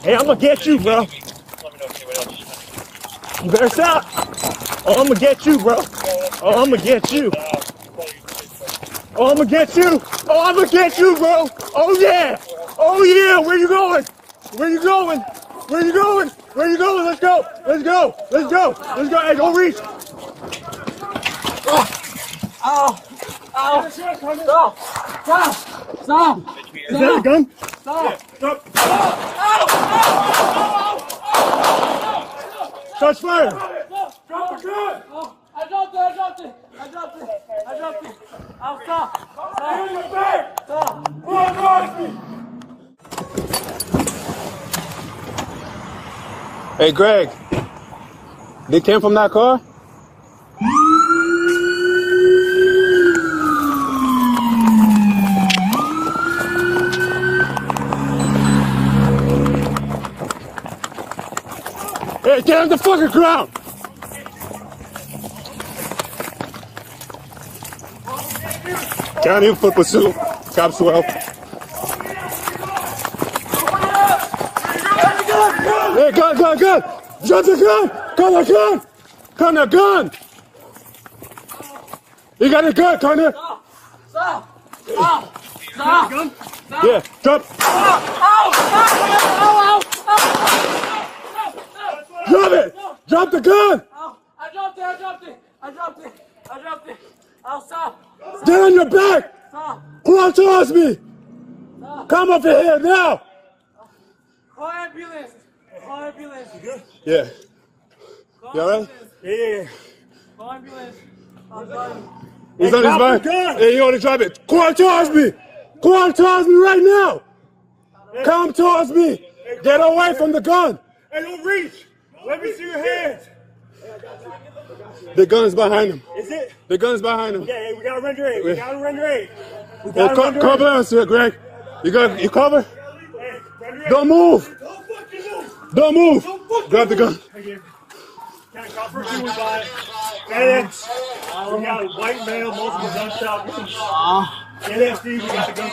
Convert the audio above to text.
Hey, I'm gonna get you, bro. You better stop. Oh, I'm gonna get you, bro. Oh, I'm gonna get you. Oh, I'm gonna get you. Oh, I'm gonna get you, bro. Oh, yeah. Oh, yeah. Where you going? Where you going? Where you going? Where you going? Let's go. Let's go. Let's go. Let's go. Hey, don't reach. Ow! Ow! Stop! Stop! Stop! Is that a gun? Stop! Stop. Ow! Touch fire. Drop the gun! I dropped it! I dropped it! I dropped it! I dropped it! Ow, stop! Stop! In your back. Stop! Hey, Greg, they came from that car? Hey, get on the fucking ground. County foot pursuit. Cops 12. Hey, gun. Drop the gun. Gun the gun. You got a gun, Connor. Stop! Stop! Stop! Yeah, drop. Drop it. Drop the gun. I dropped it! I dropped it! I dropped it! I dropped it! Ow, stop! Get on your back. Stop! Come towards me. Come over here now. Call ambulance! Call ambulance! Yeah. Call You all right? ambulance. Call ambulance! I'm sorry. He's on his back. Hey, you want to drop it? Come towards me. Come towards me right now. Come towards me. Get away from the gun. Hey, don't reach. Let me see your hands. The gun's behind him. Is it? The gun's behind him. Yeah, we gotta render aid. We gotta render aid. Well, cover us here, Greg. You cover? Hey, render aid. Don't move. Don't fucking move. Don't move. Grab the gun. County cop first thing we buy. FedEx. We got a white male, multiple gunshot wounds. NSD, we got the gun.